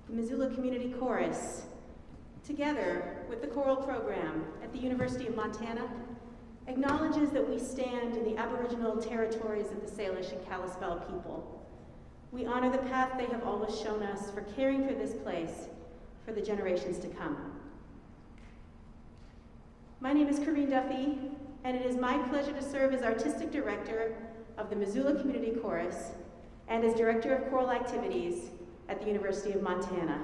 the Missoula Community Chorus, together with the choral program at the University of Montana, acknowledges that we stand in the Aboriginal territories of the Salish and Kalispel people. We honor the path they have always shown us for caring for this place for the generations to come. My name is Coreen Duffy, and it is my pleasure to serve as Artistic Director of the Missoula Community Chorus and as Director of Choral Activities at the University of Montana.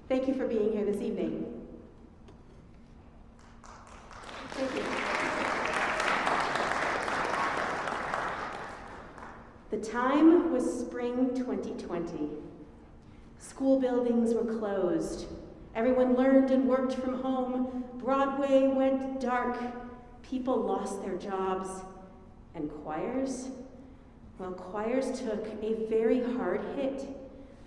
Thank you for being here this evening. Thank you. The time was spring 2020. School buildings were closed. Everyone learned and worked from home. Broadway went dark. People lost their jobs. And choirs? Well, choirs took a very hard hit,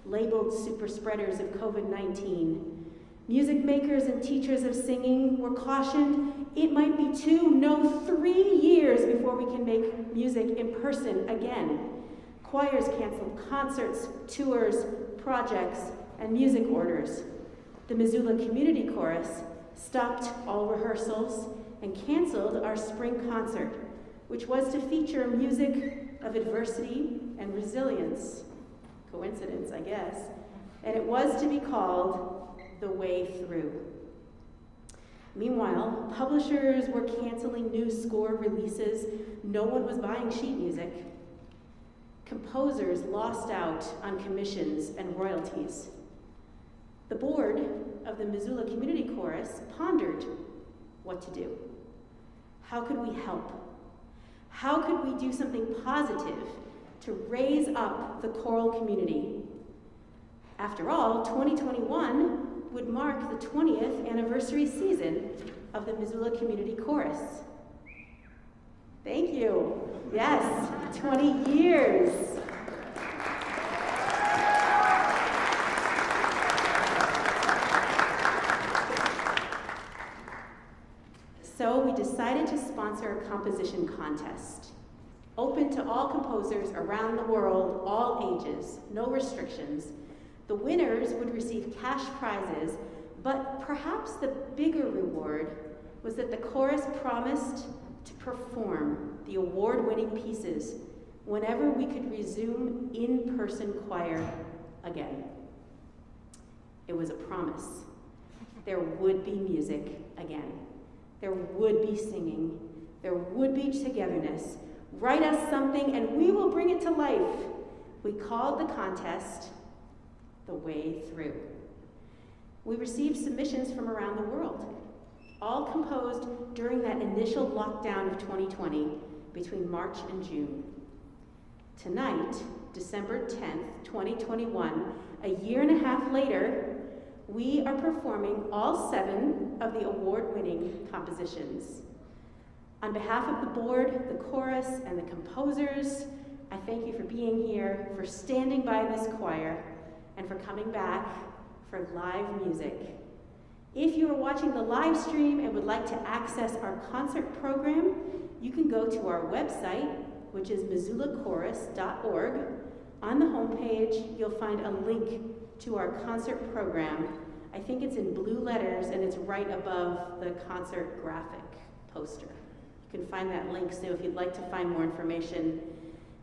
labeled super spreaders of COVID-19. Music makers and teachers of singing were cautioned it might be 2, no, 3 years before we can make music in person again. Choirs canceled concerts, tours, projects, and music orders. The Missoula Community Chorus stopped all rehearsals and canceled our spring concert, which was to feature music of adversity and resilience. Coincidence, I guess. And it was to be called The Way Through. Meanwhile, publishers were canceling new score releases. No one was buying sheet music. Composers lost out on commissions and royalties. The board of the Missoula Community Chorus pondered what to do. How could we help? How could we do something positive to raise up the choral community? After all, 2021 would mark the 20th anniversary season of the Missoula Community Chorus. Thank you. Yes, 20 years. So we decided to sponsor a composition contest, open to all composers around the world, all ages, no restrictions. The winners would receive cash prizes, but perhaps the bigger reward was that the chorus promised to perform the award-winning pieces whenever we could resume in-person choir again. It was a promise. There would be music again. There would be singing. There would be togetherness. Write us something and we will bring it to life. We called the contest The Way Through. We received submissions from around the world, all composed during that initial lockdown of 2020 between March and June. Tonight, December 10th, 2021, a year and a half later, we are performing all 7 of the award-winning compositions. On behalf of the board, the chorus, and the composers, I thank you for being here, for standing by this choir, and for coming back for live music. If you are watching the live stream and would like to access our concert program, you can go to our website, which is missoulachorus.org. On the homepage, you'll find a link to our concert program. I think it's in blue letters and it's right above the concert graphic poster. You can find that link, so if you'd like to find more information,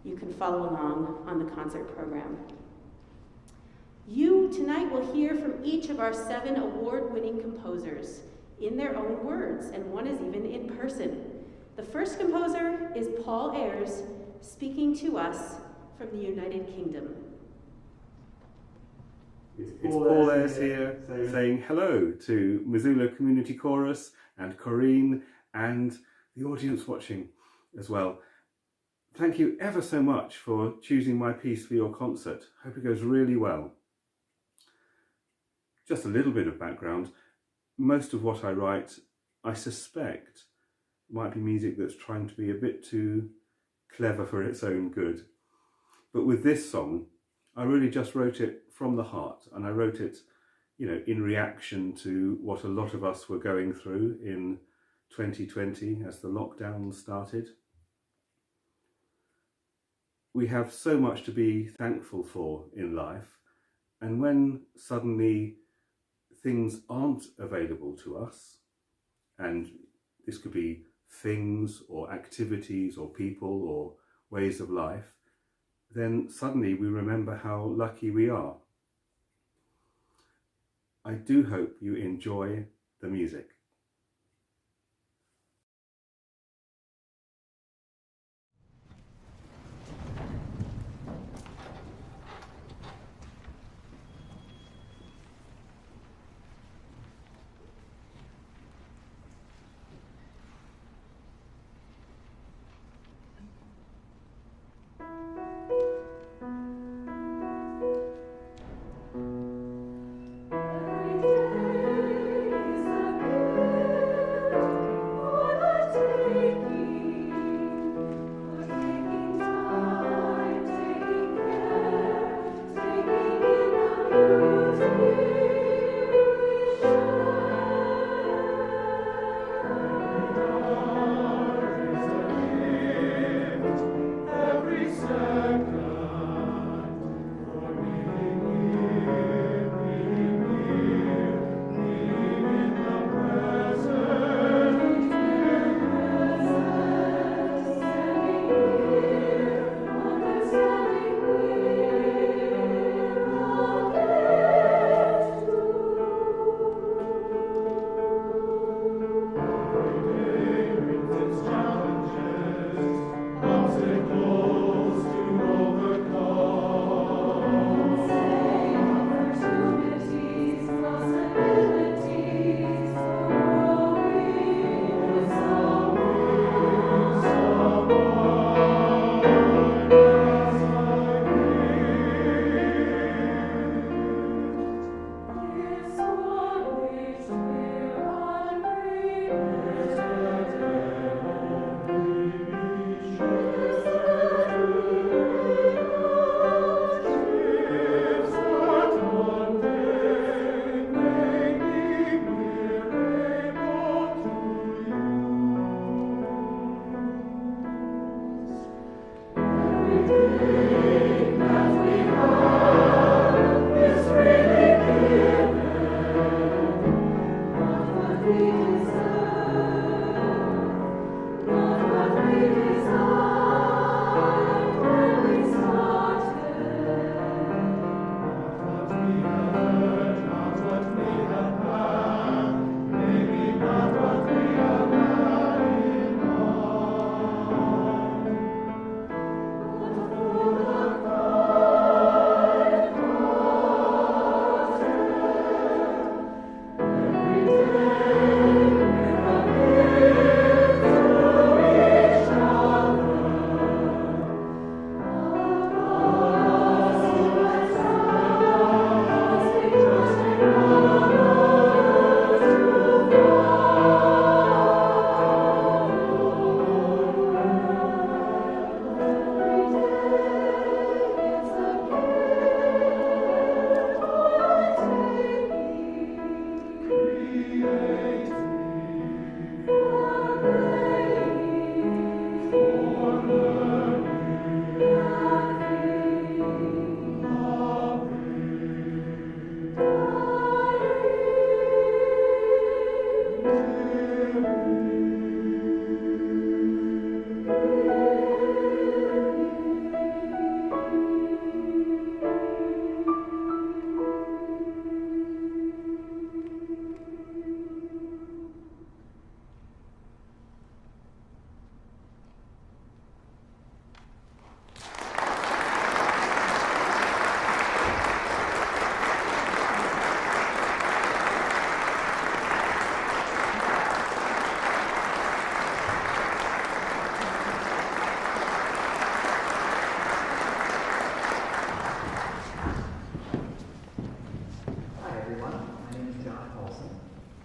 you can follow along on the concert program. You tonight will hear from each of our 7 award-winning composers in their own words, and one is even in person. The first composer is Paul Ayers, speaking to us from the United Kingdom. It's Paul Ayers here saying hello to Missoula Community Chorus and Coreen and the audience watching as well. Thank you ever so much for choosing my piece for your concert. Hope it goes really well. Just a little bit of background. Most of what I write, I suspect, might be music that's trying to be a bit too clever for its own good. But with this song, I really just wrote it from the heart, and I wrote it, in reaction to what a lot of us were going through in 2020 as the lockdown started. We have so much to be thankful for in life, And when suddenly things aren't available to us, and this could be things or activities or people or ways of life, then suddenly we remember how lucky we are. I do hope you enjoy the music.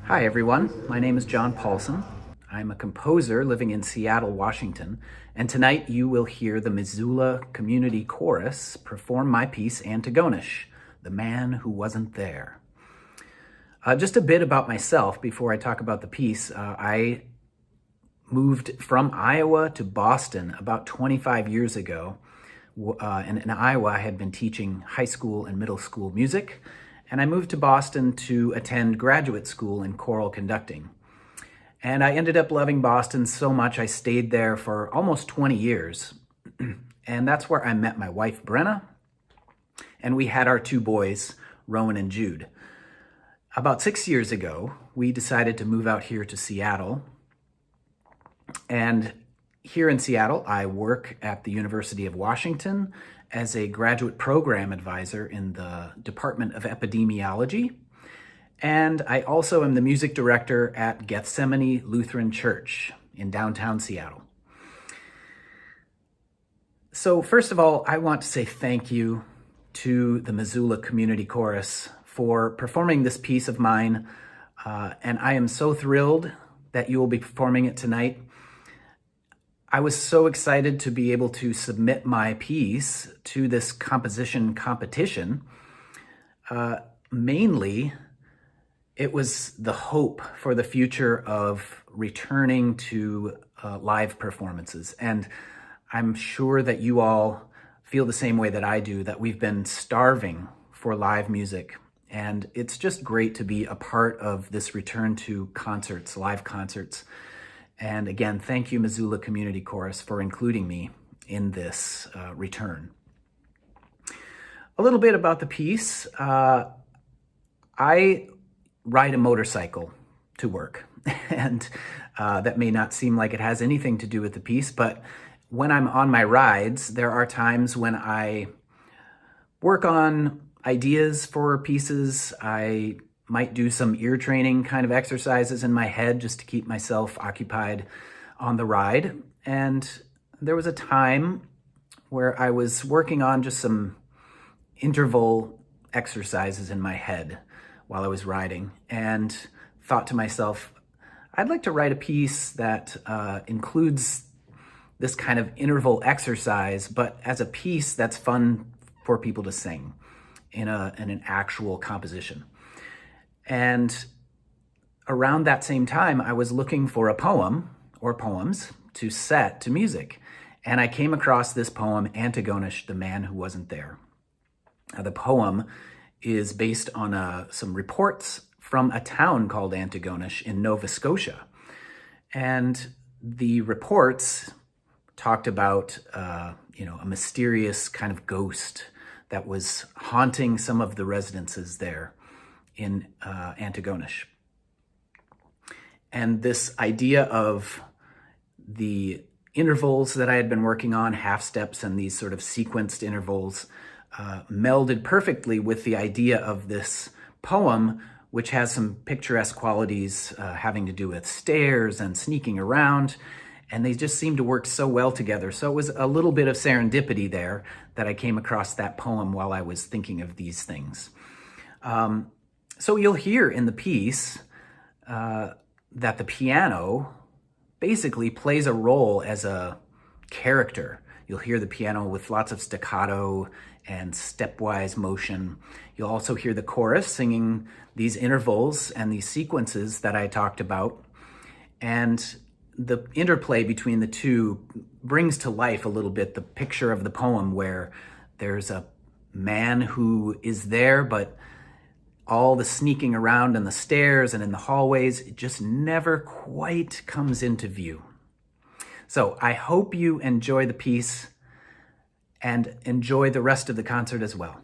Hi everyone, my name is John Paulson. I'm a composer living in Seattle, Washington, and tonight you will hear the Missoula Community Chorus perform my piece Antigonish, The Man Who Wasn't There. Just a bit about myself before I talk about the piece. I moved from Iowa to Boston about 25 years ago and in Iowa, I had been teaching high school and middle school music, and I moved to Boston to attend graduate school in choral conducting. And I ended up loving Boston so much I stayed there for almost 20 years. And that's where I met my wife, Brenna, and we had our two boys, Rowan and Jude. About 6 years ago, we decided to move out here to Seattle. And here in Seattle, I work at the University of Washington as a graduate program advisor in the Department of Epidemiology. And I also am the music director at Gethsemane Lutheran Church in downtown Seattle. So first of all, I want to say thank you to the Missoula Community Chorus for performing this piece of mine. And I am so thrilled that you will be performing it tonight. I was so excited to be able to submit my piece to this composition competition. Mainly, it was the hope for the future of returning to live performances. And I'm sure that you all feel the same way that I do, that we've been starving for live music. And it's just great to be a part of this return to concerts, live concerts. And again, thank you, Missoula Community Chorus, for including me in this return. A little bit about the piece. I ride a motorcycle to work, and that may not seem like it has anything to do with the piece, but when I'm on my rides, there are times when I work on ideas for pieces. I might do some ear training kind of exercises in my head just to keep myself occupied on the ride. And there was a time where I was working on just some interval exercises in my head while I was riding, and thought to myself, I'd like to write a piece that includes this kind of interval exercise, but as a piece that's fun for people to sing in an actual composition. And around that same time, I was looking for a poem or poems to set to music. And I came across this poem, Antigonish, the Man Who Wasn't There. The poem is based on some reports from a town called Antigonish in Nova Scotia. And the reports talked about a mysterious kind of ghost that was haunting some of the residences there in Antigonish. And this idea of the intervals that I had been working on, half steps and these sort of sequenced intervals, melded perfectly with the idea of this poem, which has some picturesque qualities having to do with stairs and sneaking around. And they just seemed to work so well together. So it was a little bit of serendipity there that I came across that poem while I was thinking of these things. So you'll hear in the piece that the piano basically plays a role as a character. You'll hear the piano with lots of staccato and stepwise motion. You'll also hear the chorus singing these intervals and these sequences that I talked about. And the interplay between the two brings to life a little bit the picture of the poem, where there's a man who is there, but all the sneaking around in the stairs and in the hallways, it just never quite comes into view. So I hope you enjoy the piece and enjoy the rest of the concert as well.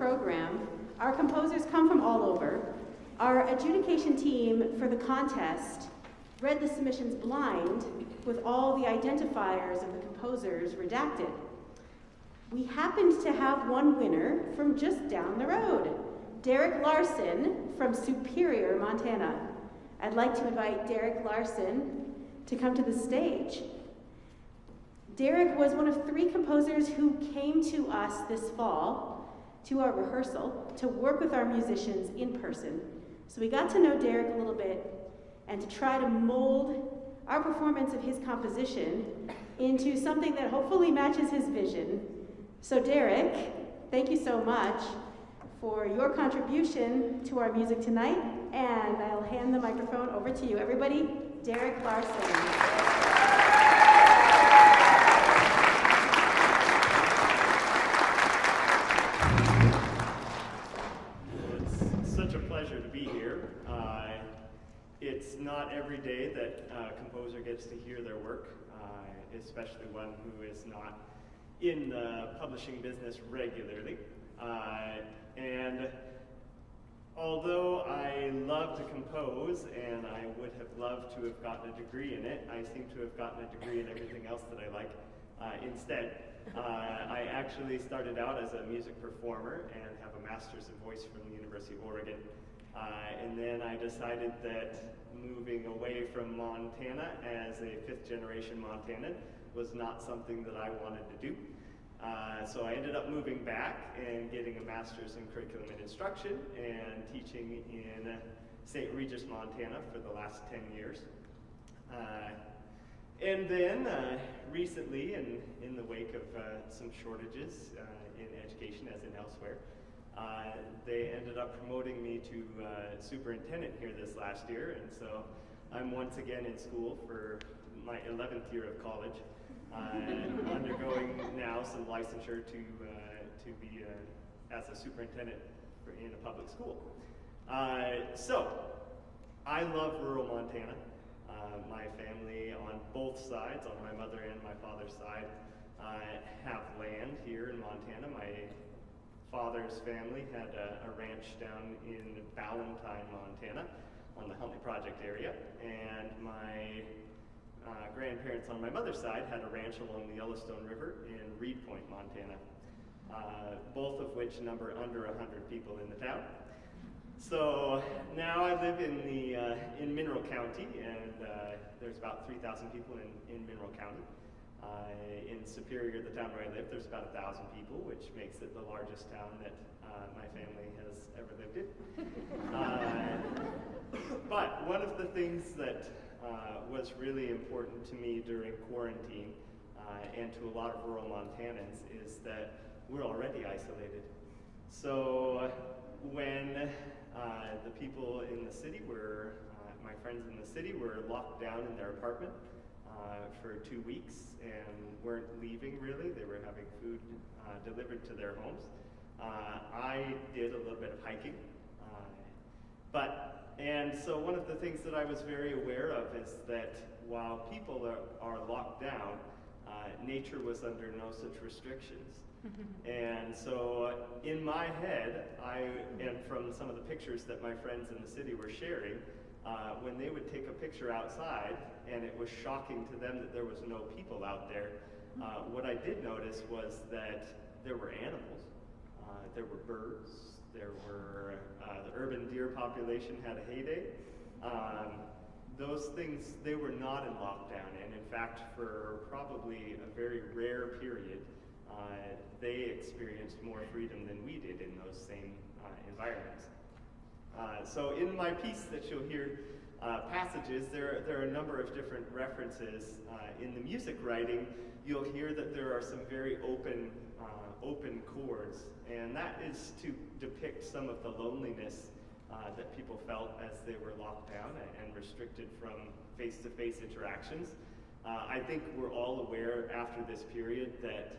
program, our composers come from all over. Our adjudication team for the contest read the submissions blind with all the identifiers of the composers redacted. We happened to have one winner from just down the road, Derek Larson from Superior, Montana. I'd like to invite Derek Larson to come to the stage. Derek was one of 3 composers who came to us this fall to our rehearsal to work with our musicians in person. So we got to know Derek a little bit and to try to mold our performance of his composition into something that hopefully matches his vision. So Derek, thank you so much for your contribution to our music tonight, and I'll hand the microphone over to you. Everybody, Derek Larson. It's not every day that a composer gets to hear their work, especially one who is not in the publishing business regularly. And although I love to compose and I would have loved to have gotten a degree in it, I seem to have gotten a degree in everything else that I like instead. I actually started out as a music performer and have a master's in voice from the University of Oregon. And then I decided that moving away from Montana as a 5th generation Montanan was not something that I wanted to do. So I ended up moving back and getting a master's in curriculum and instruction and teaching in St. Regis, Montana for the last 10 years. And then recently, in the wake of some shortages in education as in elsewhere, they ended up promoting me to superintendent here this last year, and so I'm once again in school for my 11th year of college, undergoing now some licensure to be as a superintendent in a public school. So I love rural Montana. My family on both sides, on my mother and my father's side, have land here in Montana. My father's family had a ranch down in Ballantyne, Montana, on the Huntley Project area, and my grandparents on my mother's side had a ranch along the Yellowstone River in Reed Point, Montana, both of which number under 100 people in the town. So now I live in Mineral County, and there's about 3,000 people in Mineral County. In Superior, the town where I live, there's about 1,000 people, which makes it the largest town that my family has ever lived in. But one of the things that was really important to me during quarantine and to a lot of rural Montanans is that we're already isolated. So when the people in the city were, my friends in the city were locked down in their apartment for 2 weeks and weren't leaving really. They were having food delivered to their homes. I did a little bit of hiking. And so one of the things that I was very aware of is that while people are locked down, nature was under no such restrictions. And so in my head, and from some of the pictures that my friends in the city were sharing, when they would take a picture outside and it was shocking to them that there was no people out there, what I did notice was that there were animals, there were birds, there were, the urban deer population had a heyday. Those things, they were not in lockdown, and in fact, for probably a very rare period, they experienced more freedom than we did in those same environments. So in my piece that you'll hear passages, there are a number of different references. In the music writing, you'll hear that there are some very open chords, and that is to depict some of the loneliness that people felt as they were locked down and restricted from face-to-face interactions. I think we're all aware after this period that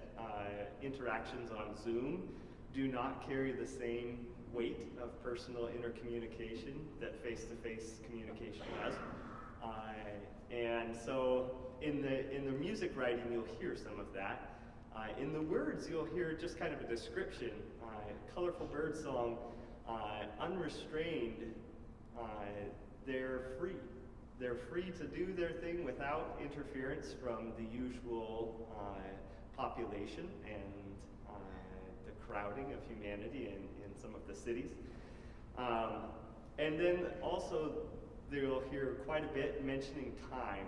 interactions on Zoom do not carry the same weight of personal intercommunication that face-to-face communication does. And so in the music writing, you'll hear some of that. In the words, you'll hear just kind of a description. colorful bird song, unrestrained, they're free. They're free to do their thing without interference from the usual population and the crowding of humanity in some of the cities. And then also you'll hear quite a bit mentioning time.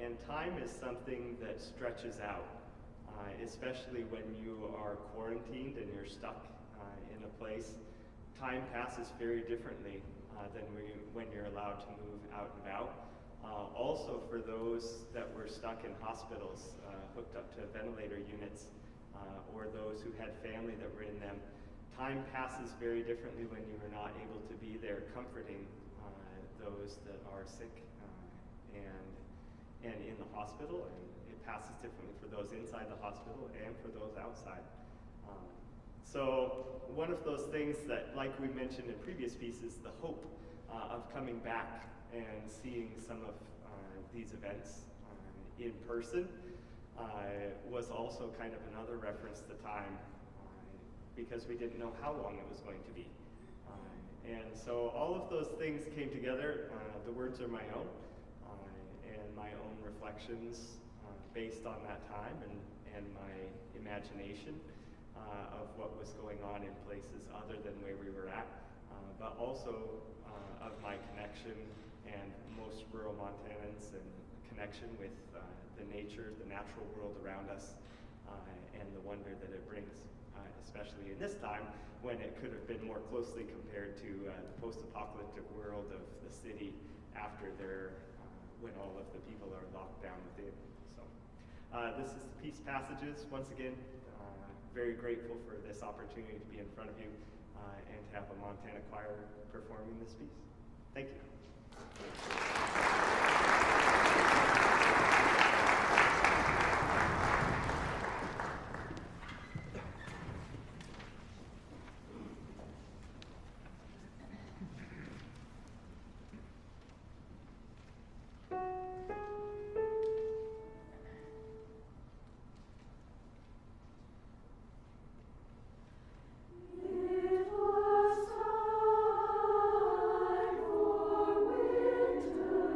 And time is something that stretches out, especially when you are quarantined and you're stuck in a place. Time passes very differently than when you're allowed to move out and about. Also for those that were stuck in hospitals, hooked up to ventilator units, or those who had family that were in them, time passes very differently when you are not able to be there comforting those that are sick and in the hospital, and it passes differently for those inside the hospital and for those outside. So one of those things that, like we mentioned in previous pieces, the hope of coming back and seeing some of these events in person was also kind of another reference to time, because we didn't know how long it was going to be. And so all of those things came together. The words are my own, and my own reflections based on that time and my imagination of what was going on in places other than where we were at, but also of my connection and most rural Montanans and connection with the nature, the natural world around us, and the wonder that it brings, especially in this time when it could have been more closely compared to the post-apocalyptic world of the city after when all of the people are locked down within. So this is the Peace Passages. Once again, very grateful for this opportunity to be in front of you and to have a Montana choir performing this piece. Thank you. It was time for winter.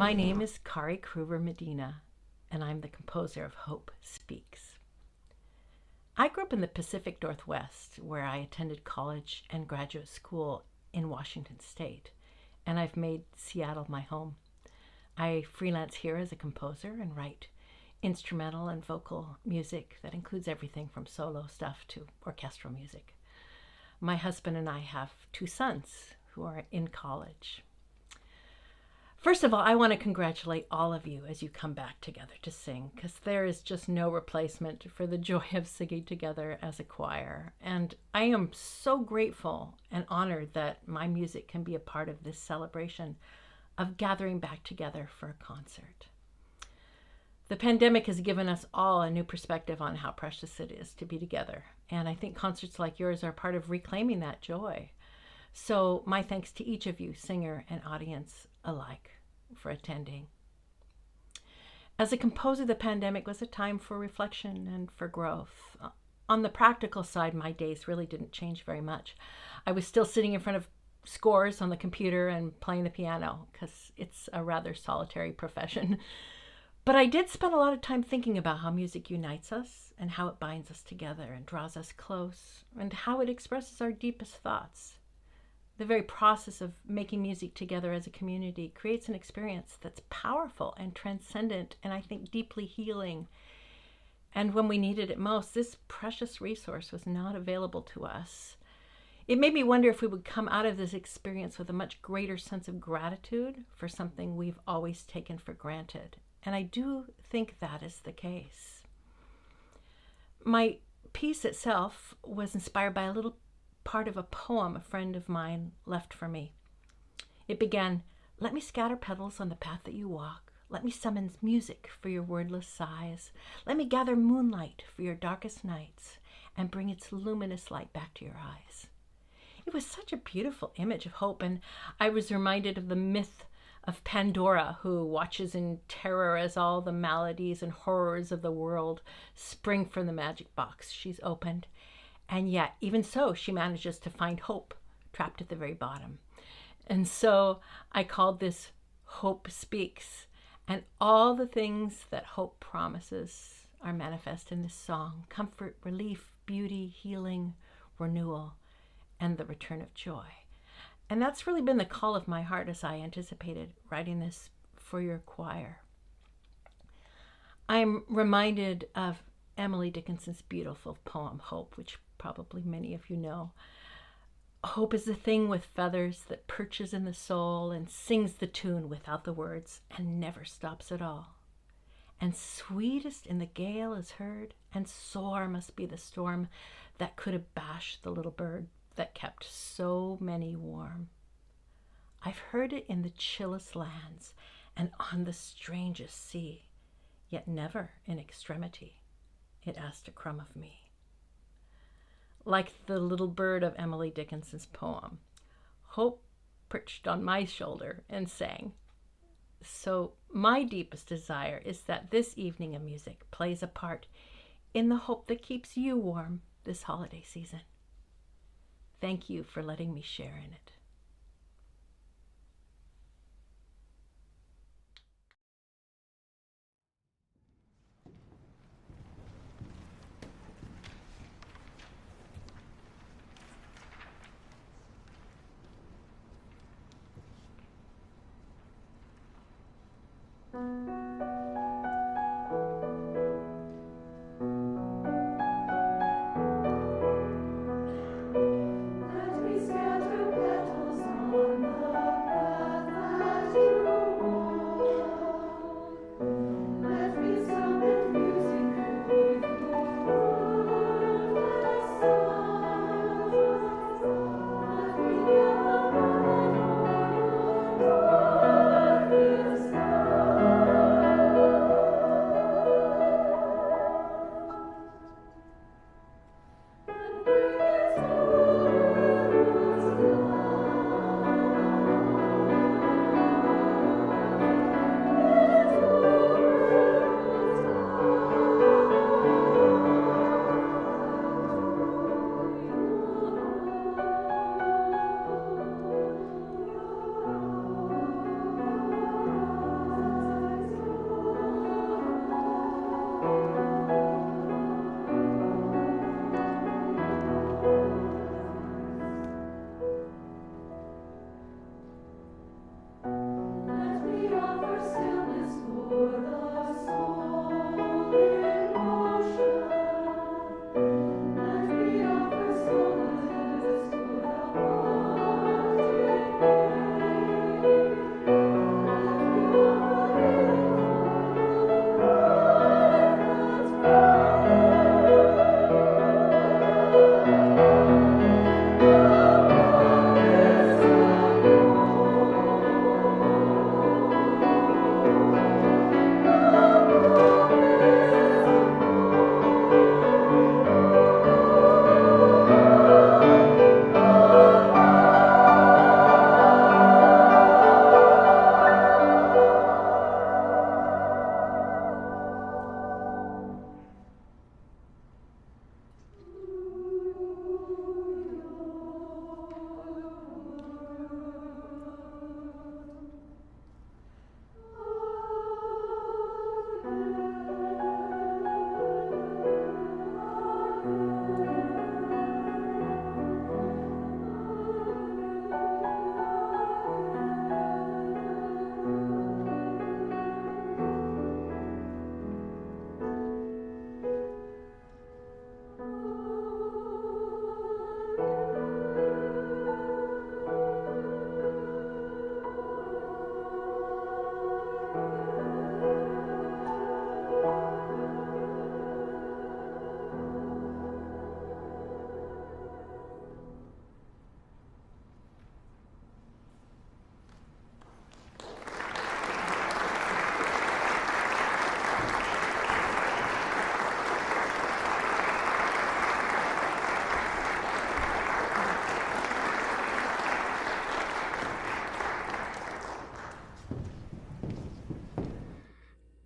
My name is Kari Kruver Medina, and I'm the composer of Hope Speaks. I grew up in the Pacific Northwest, where I attended college and graduate school in Washington State, and I've made Seattle my home. I freelance here as a composer and write instrumental and vocal music that includes everything from solo stuff to orchestral music. My husband and I have 2 sons who are in college. First of all, I want to congratulate all of you as you come back together to sing, because there is just no replacement for the joy of singing together as a choir. And I am so grateful and honored that my music can be a part of this celebration of gathering back together for a concert. The pandemic has given us all a new perspective on how precious it is to be together. And I think concerts like yours are part of reclaiming that joy. So my thanks to each of you, singer and audience alike, for attending. As a composer, the pandemic was a time for reflection and for growth. On the practical side, my days really didn't change very much. I was still sitting in front of scores on the computer and playing the piano, because it's a rather solitary profession. But I did spend a lot of time thinking about how music unites us and how it binds us together and draws us close, and how it expresses our deepest thoughts. The very process of making music together as a community creates an experience that's powerful and transcendent, and I think deeply healing. And when we needed it most, this precious resource was not available to us. It made me wonder if we would come out of this experience with a much greater sense of gratitude for something we've always taken for granted. And I do think that is the case. My piece itself was inspired by a little part of a poem a friend of mine left for me. It began, "Let me scatter petals on the path that you walk. Let me summon music for your wordless sighs. Let me gather moonlight for your darkest nights and bring its luminous light back to your eyes." It was such a beautiful image of hope, and I was reminded of the myth of Pandora, who watches in terror as all the maladies and horrors of the world spring from the magic box she's opened. And yet, even so, she manages to find hope trapped at the very bottom. And so I called this Hope Speaks. And all the things that hope promises are manifest in this song: comfort, relief, beauty, healing, renewal, and the return of joy. And that's really been the call of my heart as I anticipated writing this for your choir. I'm reminded of Emily Dickinson's beautiful poem, Hope, which probably many of you know. Hope is the thing with feathers that perches in the soul and sings the tune without the words and never stops at all. And sweetest in the gale is heard, and sore must be the storm that could abash the little bird that kept so many warm. I've heard it in the chillest lands and on the strangest sea, yet never in extremity it asked a crumb of me. Like the little bird of Emily Dickinson's poem, hope perched on my shoulder and sang. So my deepest desire is that this evening of music plays a part in the hope that keeps you warm this holiday season. Thank you for letting me share in it.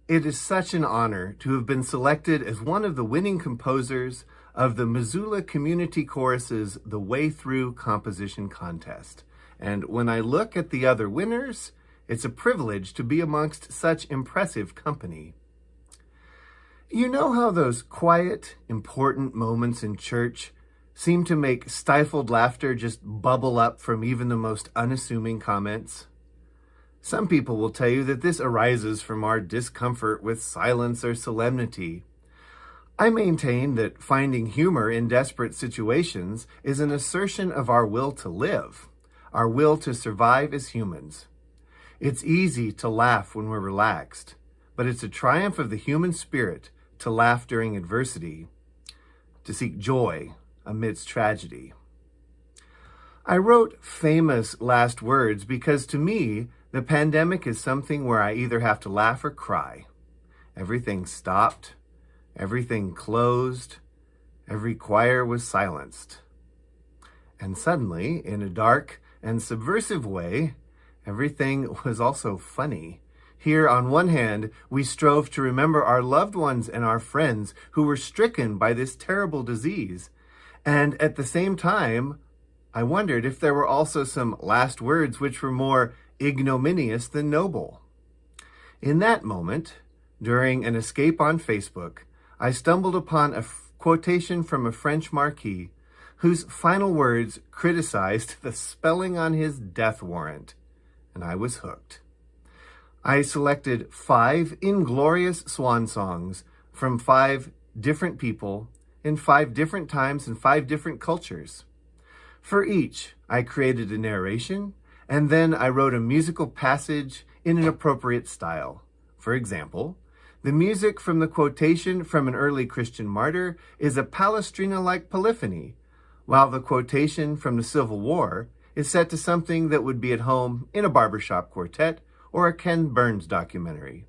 It is such an honor to have been selected as one of the winning composers of the Missoula Community Chorus's The Way Through Composition Contest. And when I look at the other winners, it's a privilege to be amongst such impressive company. You know how those quiet, important moments in church seem to make stifled laughter just bubble up from even the most unassuming comments? Some people will tell you that this arises from our discomfort with silence or solemnity. I maintain that finding humor in desperate situations is an assertion of our will to live, our will to survive as humans. It's easy to laugh when we're relaxed, but it's a triumph of the human spirit to laugh during adversity, to seek joy amidst tragedy. I wrote famous last words because to me, the pandemic is something where I either have to laugh or cry. Everything stopped, everything closed, every choir was silenced. And suddenly, in a dark and subversive way, everything was also funny. Here, on one hand, we strove to remember our loved ones and our friends who were stricken by this terrible disease. And at the same time, I wondered if there were also some last words which were more ignominious than noble. In that moment, during an escape on Facebook, I stumbled upon a quotation from a French marquis whose final words criticized the spelling on his death warrant, and I was hooked. I selected 5 inglorious swan songs from 5 different people in 5 different times and 5 different cultures. For each, I created a narration, and then I wrote a musical passage in an appropriate style. For example, the music from the quotation from an early Christian martyr is a Palestrina-like polyphony, while the quotation from the Civil War is set to something that would be at home in a barbershop quartet or a Ken Burns documentary.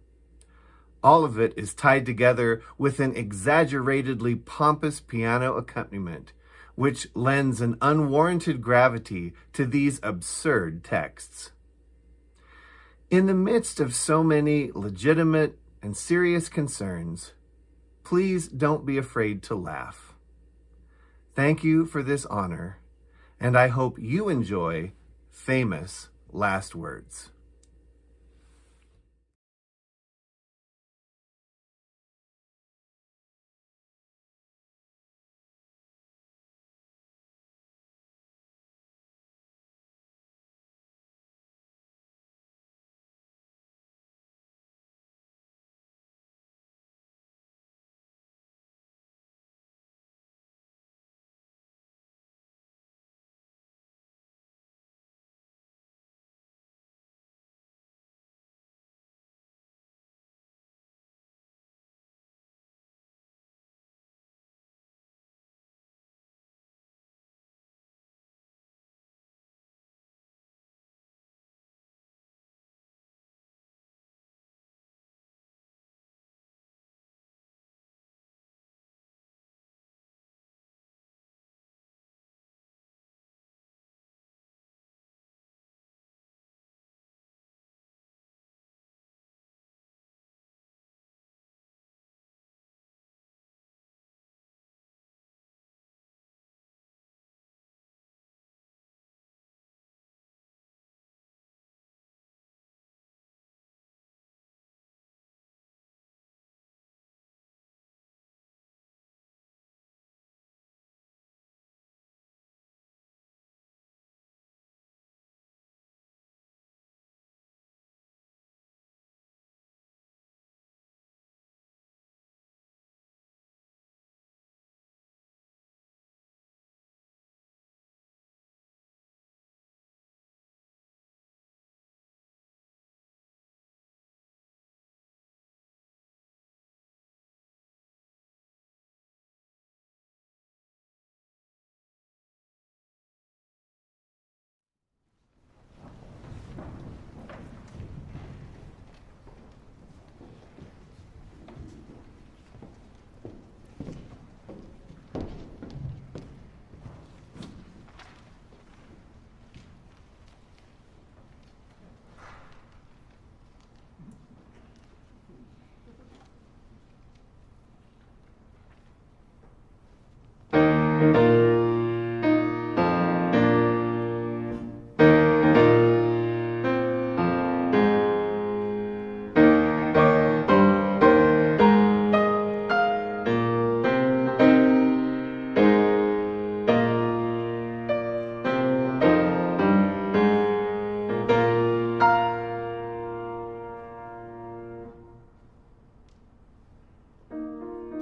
All of it is tied together with an exaggeratedly pompous piano accompaniment, which lends an unwarranted gravity to these absurd texts. In the midst of so many legitimate and serious concerns, please don't be afraid to laugh. Thank you for this honor, and I hope you enjoy famous last words.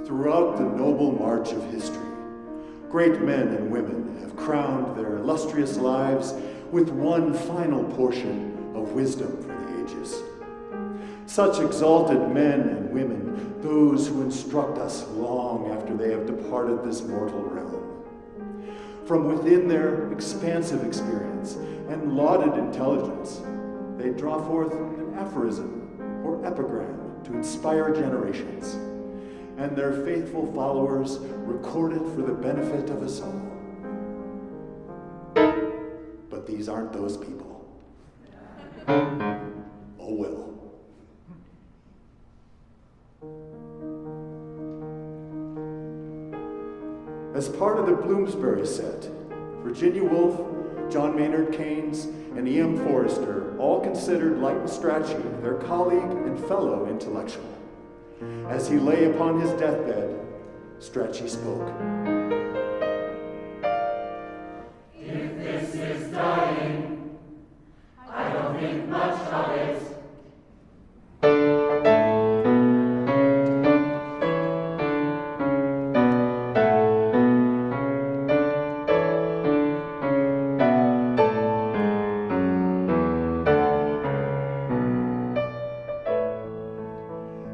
Throughout the noble march of history, great men and women have crowned their illustrious lives with one final portion of wisdom for the ages. Such exalted men and women, those who instruct us long after they have departed this mortal realm. From within their expansive experience and lauded intelligence, they draw forth an aphorism or epigram to inspire generations, and their faithful followers record it for the benefit of us all. But these aren't those people. Oh well. As part of the Bloomsbury set, Virginia Woolf, John Maynard Keynes, and E.M. Forrester all considered Leighton Strachey their colleague and fellow intellectual. As he lay upon his deathbed, Strachey spoke. If this is dying, I don't think much of it.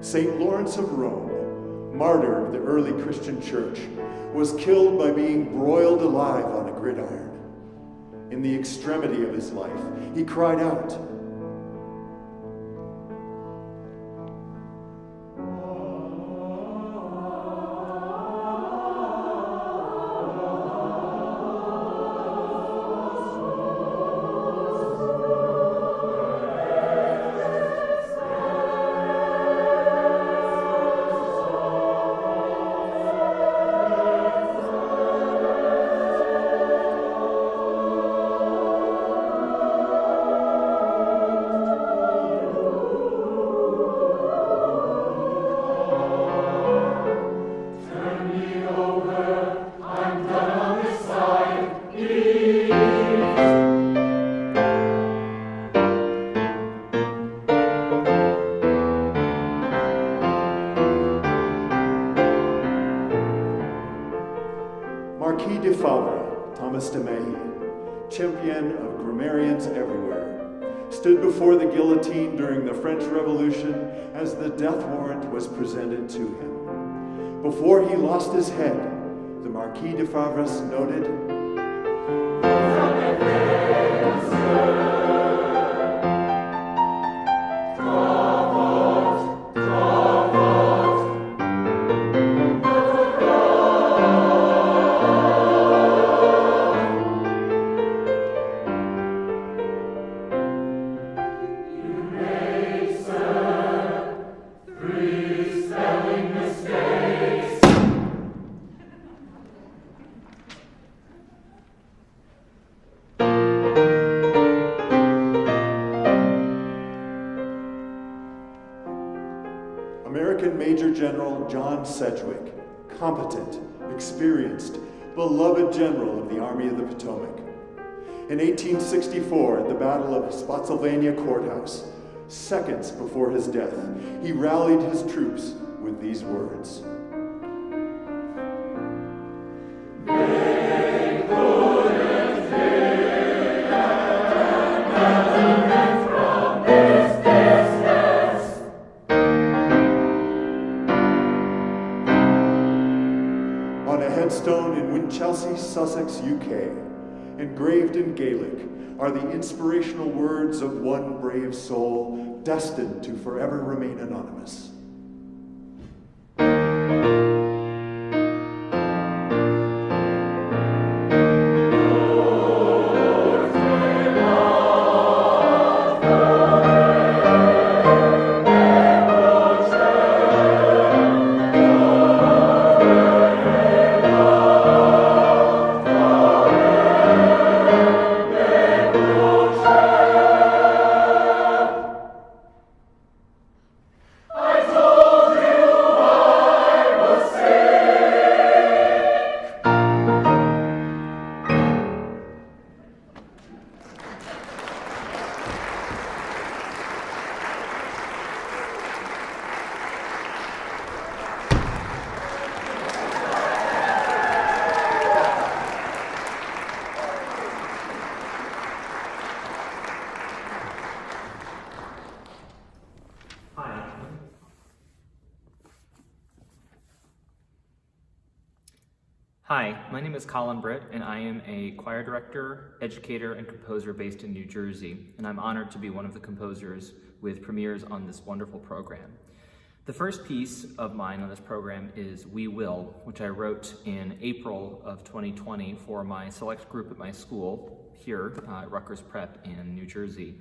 St. Lawrence of Rome, martyr of the early Christian church, was killed by being broiled alive on a gridiron. In the extremity of his life, he cried out, Marquis de Favre, Thomas de Mahy, champion of grammarians everywhere, stood before the guillotine during the French Revolution as the death warrant was presented to him. Before he lost his head, the Marquis de Favre noted, American Major General John Sedgwick, competent, experienced, beloved general of the Army of the Potomac. In 1864, at the Battle of Spotsylvania Courthouse, seconds before his death, he rallied his troops with these words. On a headstone in Winchelsea, Sussex, UK, engraved in Gaelic, are the inspirational words of one brave soul destined to forever remain anonymous. I Hi, my name is Colin Britt, and I am a choir director, educator, and composer based in New Jersey, and I'm honored to be one of the composers with premieres on this wonderful program. The first piece of mine on this program is We Will, which I wrote in April of 2020 for my select group at my school here at Rutgers Prep in New Jersey.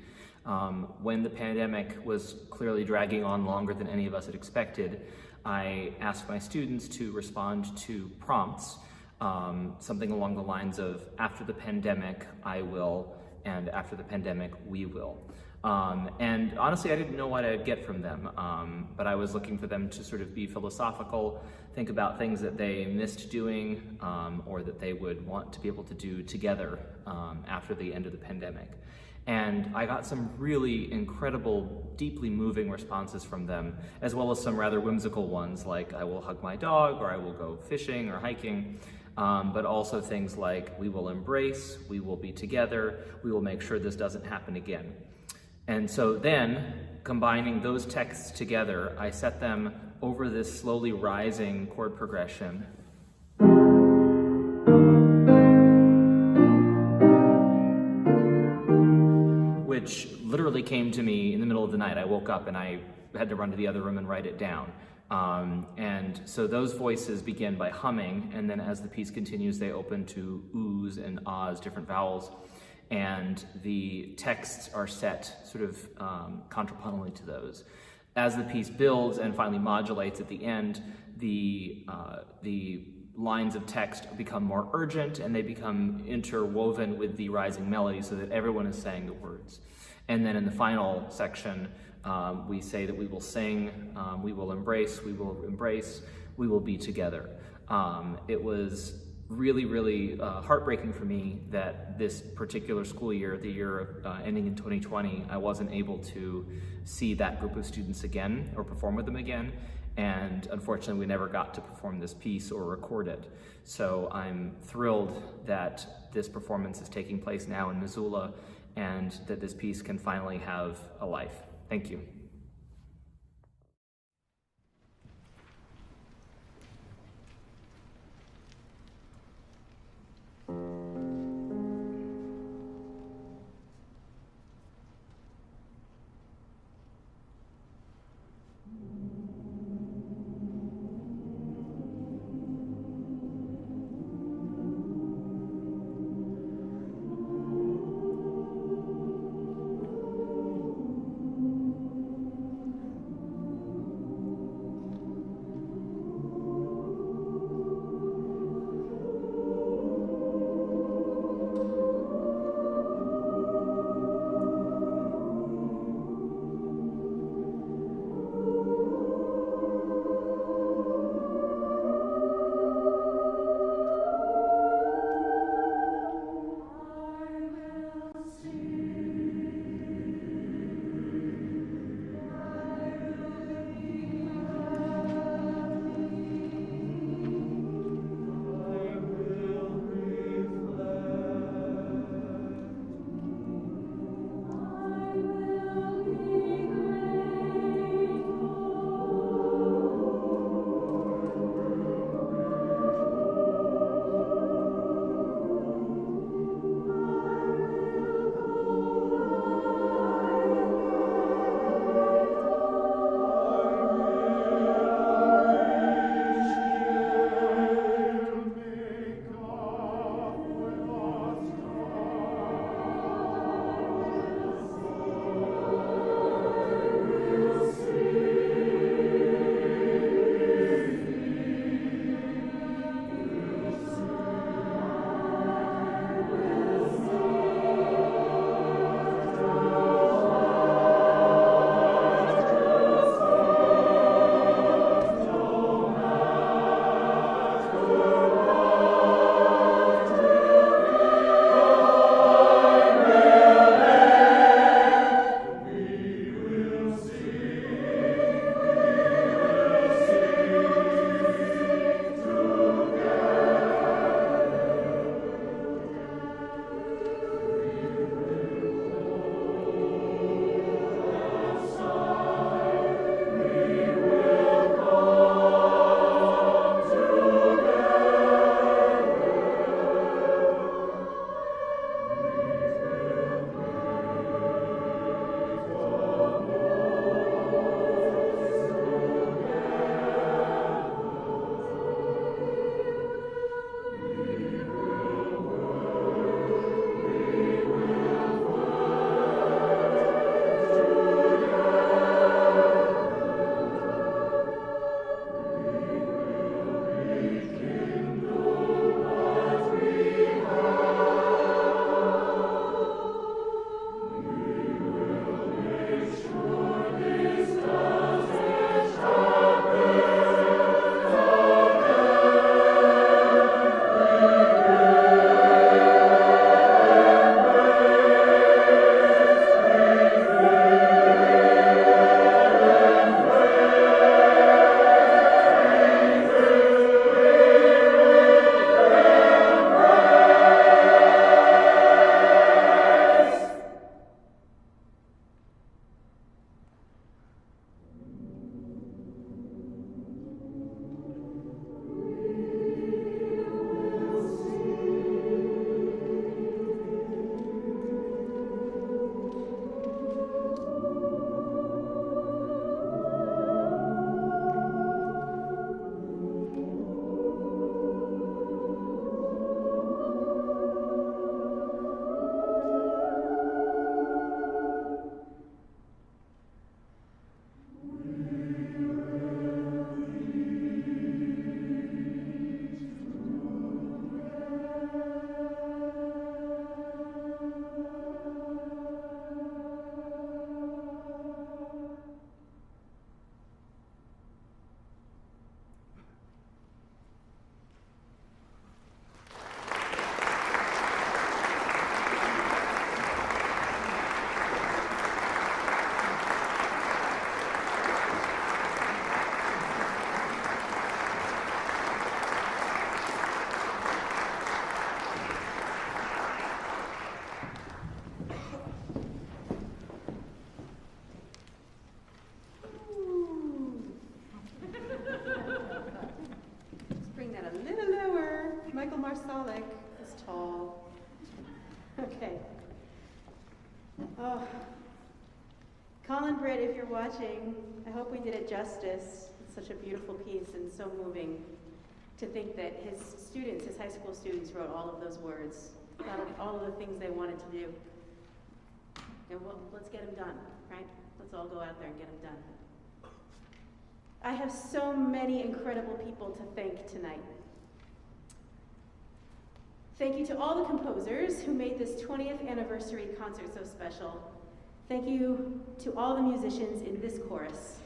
When the pandemic was clearly dragging on longer than any of us had expected, I asked my students to respond to prompts, something along the lines of, after the pandemic, I will, and after the pandemic, we will. And honestly, I didn't know what I'd get from them, but I was looking for them to sort of be philosophical, think about things that they missed doing, or that they would want to be able to do together after the end of the pandemic. And I got some really incredible, deeply moving responses from them, as well as some rather whimsical ones, like I will hug my dog, or I will go fishing or hiking, but also things like we will embrace, we will be together, we will make sure this doesn't happen again. And so then, combining those texts together, I set them over this slowly rising chord progression. Which literally came to me in the middle of the night. I woke up and I had to run to the other room and write it down. And so those voices begin by humming, and then as the piece continues, they open to oohs and ahs, different vowels. And the texts are set sort of contrapuntally to those. As the piece builds and finally modulates at the end, the lines of text become more urgent and they become interwoven with the rising melody so that everyone is saying the words. And then in the final section, we say that we will sing, we will embrace, we will be together. It was really, really heartbreaking for me that this particular school year, the year ending in 2020, I wasn't able to see that group of students again or perform with them again. And unfortunately, we never got to perform this piece or record it. So I'm thrilled that this performance is taking place now in Missoula and that this piece can finally have a life. Thank you. Solek is tall. Okay. Oh. Colin Britt, if you're watching, I hope we did it justice. It's such a beautiful piece and so moving to think that his students, his high school students, wrote all of those words, all of the things they wanted to do. And let's get them done, right? Let's all go out there and get them done. I have so many incredible people to thank tonight. Thank you to all the composers who made this 20th anniversary concert so special. Thank you to all the musicians in this chorus.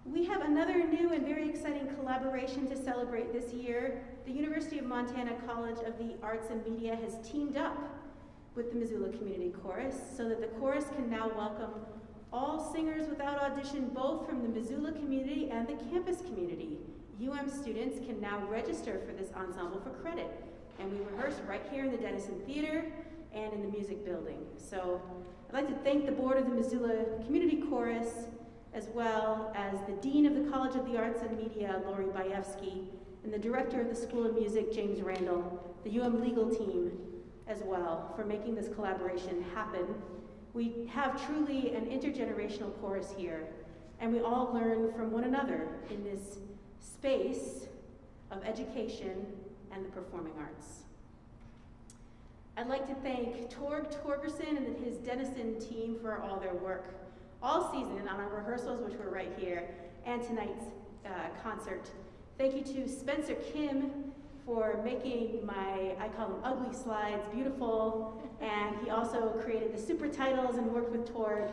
We have another new and very exciting collaboration to celebrate this year. The University of Montana College of the Arts and Media has teamed up with the Missoula Community Chorus so that the chorus can now welcome all singers without audition, both from the Missoula community and the campus community. UM students can now register for this ensemble for credit, and we rehearse right here in the Denison Theater and in the music building. So I'd like to thank the board of the Missoula Community Chorus, as well as the Dean of the College of the Arts and Media, Lori Bajewski, and the Director of the School of Music, James Randall, the UM legal team as well, for making this collaboration happen. We have truly an intergenerational chorus here, and we all learn from one another in this space of education and the performing arts. I'd like to thank Torg Torgerson and his Denison team for all their work all season on our rehearsals, which were right here, and tonight's concert. Thank you to Spencer Kim for making my, I call them ugly slides, beautiful, and he also created the super titles and worked with Torg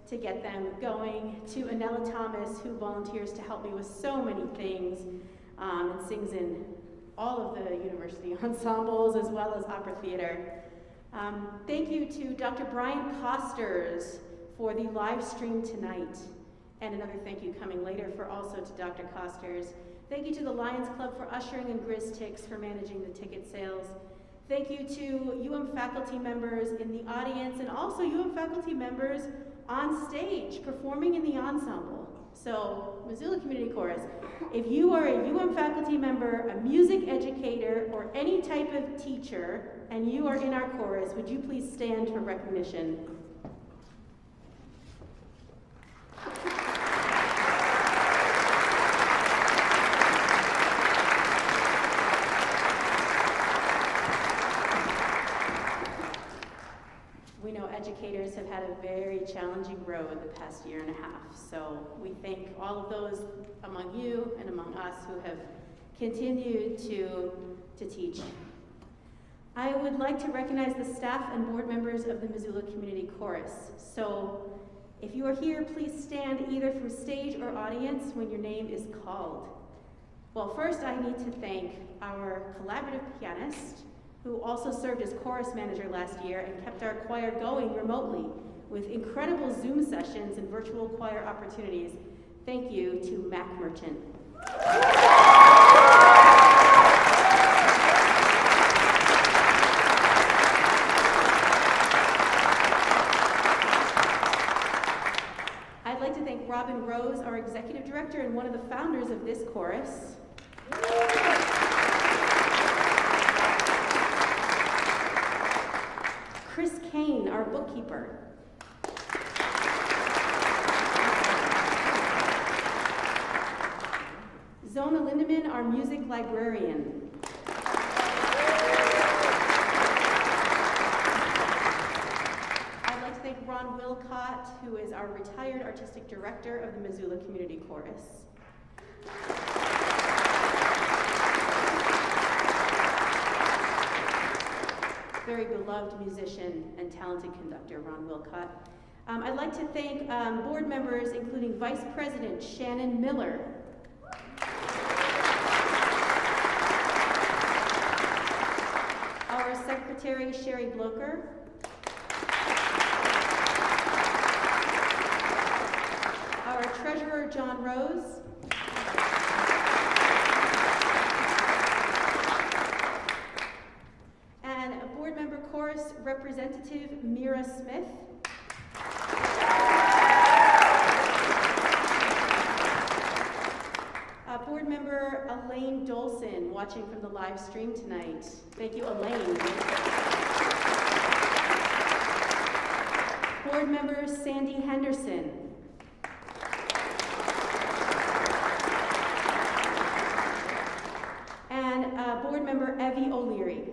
to get them going. To Anella Thomas, who volunteers to help me with so many things and sings in all of the university ensembles as well as opera theater. Thank you to Dr. Brian Costers for the live stream tonight, and another thank you coming later for also to Dr. Costers. Thank you to the Lions Club for ushering and Grizz Tix for managing the ticket sales. Thank you to UM faculty members in the audience and also UM faculty members on stage performing in the ensemble. So, Missoula Community Chorus, if you are a UM faculty member, a music educator, or any type of teacher, and you are in our chorus, would you please stand for recognition? We know educators have had a very challenging road the past year and a half, so we thank all of those among you and among us who have continued to teach. I would like to recognize the staff and board members of the Missoula Community Chorus. So if you are here, please stand either from stage or audience when your name is called. Well, first I need to thank our collaborative pianist, who also served as chorus manager last year and kept our choir going remotely with incredible Zoom sessions and virtual choir opportunities. Thank you to Mac Merchant. I'd like to thank Robin Rose, our executive director and one of the founders of this chorus. Chris Kane, our bookkeeper. Zona Lindemann, our music librarian. I'd like to thank Ron Wilcott, who is our retired artistic director of the Missoula Community Chorus. Very beloved musician and talented conductor, Ron Wilcott. I'd like to thank board members, including Vice President Shannon Miller. Our Secretary, Sherry Blocher. Our Treasurer, John Rose. And And board member chorus representative Mira Smith. Board member Elaine Dolson, watching from the live stream tonight. Thank you, Elaine. Board member Sandy Henderson. And board member Evie O'Leary.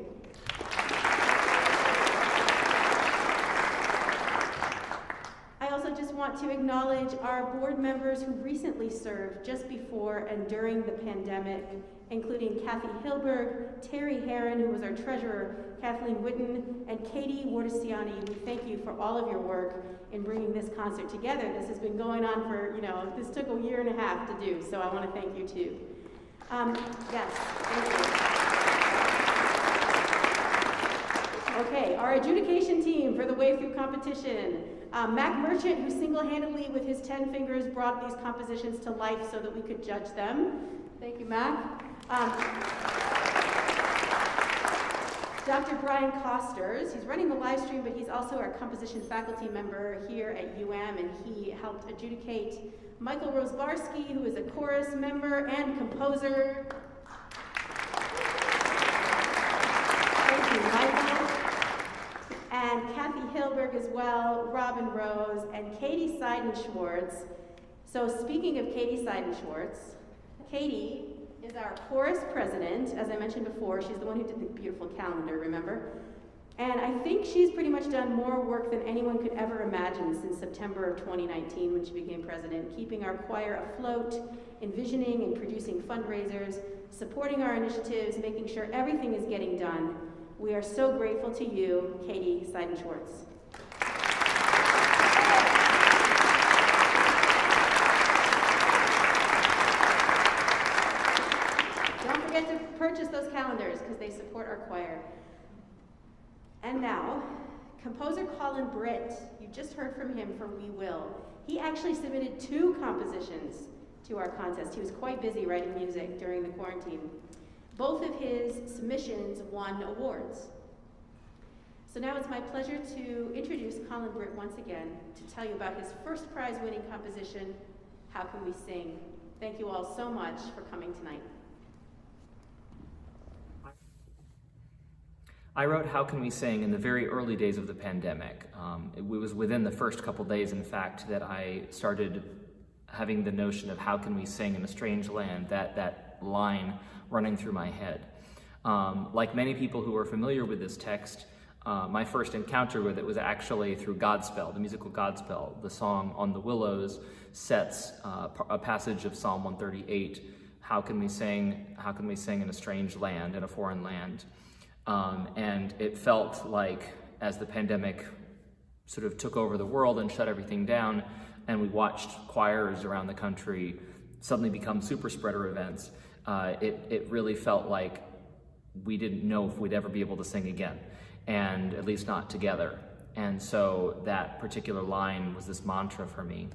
I also just want to acknowledge our board members who recently served just before and during the pandemic, including Kathy Hilberg, Terry Herron, who was our treasurer, Kathleen Witten, and Katie Wardisiani. We thank you for all of your work in bringing this concert together. This has been going on for, this took a year and a half to do, so I want to thank you too. Yes, thank you. Okay, our adjudication team for the Way Through competition. Mac Merchant, who single-handedly with his 10 fingers brought these compositions to life so that we could judge them. Thank you, Mac. Dr. Brian Costers, he's running the live stream, but he's also our composition faculty member here at UM, and he helped adjudicate. Michael Rosbarski, who is a chorus member and composer. Thank you, Michael. And Kathy Hilberg as well, Robin Rose, and Katie Seiden-Schwartz. So speaking of Katie Seiden-Schwartz, Katie is our chorus president. As I mentioned before, she's the one who did the beautiful calendar, remember? And I think she's pretty much done more work than anyone could ever imagine since September of 2019 when she became president, keeping our choir afloat, envisioning and producing fundraisers, supporting our initiatives, making sure everything is getting done. We are so grateful to you, Katie Seiden-Schwartz. Don't forget to purchase those calendars because they support our choir. And now, composer Colin Britt, you just heard from him for We Will. He actually submitted 2 compositions to our contest. He was quite busy writing music during the quarantine. Both of his submissions won awards. So now it's my pleasure to introduce Colin Britt once again to tell you about his first prize-winning composition, How Can We Sing? Thank you all so much for coming tonight. I wrote How Can We Sing in the very early days of the pandemic. It was within the first couple days, in fact, that I started having the notion of how can we sing in a strange land, that line running through my head. Like many people who are familiar with this text, my first encounter with it was actually through Godspell, the musical Godspell. The song On the Willows sets a passage of Psalm 138, how can we sing in a strange land, in a foreign land. And it felt like as the pandemic sort of took over the world and shut everything down, and we watched choirs around the country suddenly become super spreader events, it really felt like we didn't know if we'd ever be able to sing again, and at least not together. And so that particular line was this mantra for me.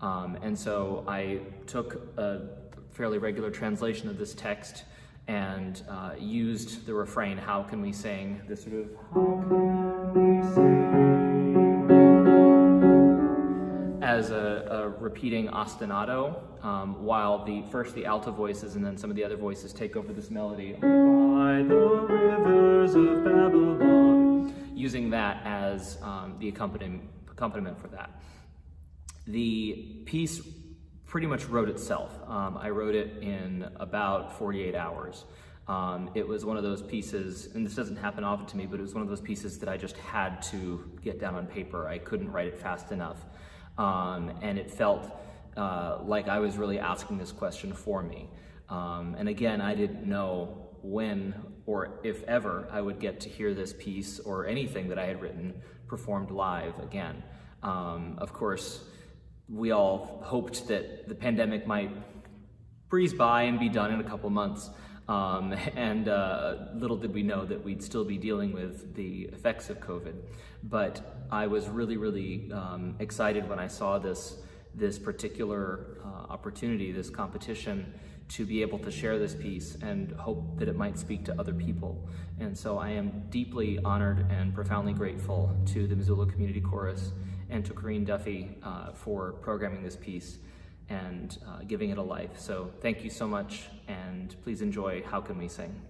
And so I took a fairly regular translation of this text and used the refrain, how can we sing, this sort of, how can we sing, as a repeating ostinato, while first the alto voices and then some of the other voices take over this melody. By the rivers of Babylon, using that as the accompaniment for that. The piece pretty much wrote itself. I wrote it in about 48 hours. It was one of those pieces, and this doesn't happen often to me, but it was one of those pieces that I just had to get down on paper. I couldn't write it fast enough. And it felt like I was really asking this question for me. And again, I didn't know when or if ever I would get to hear this piece or anything that I had written performed live again. Of course, we all hoped that the pandemic might breeze by and be done in a couple months. And little did we know that we'd still be dealing with the effects of COVID. But I was really, really excited when I saw this particular opportunity, this competition, to be able to share this piece and hope that it might speak to other people. And so I am deeply honored and profoundly grateful to the Missoula Community Chorus and to Coreen Duffy for programming this piece and giving it a life. So thank you so much, and please enjoy How Can We Sing?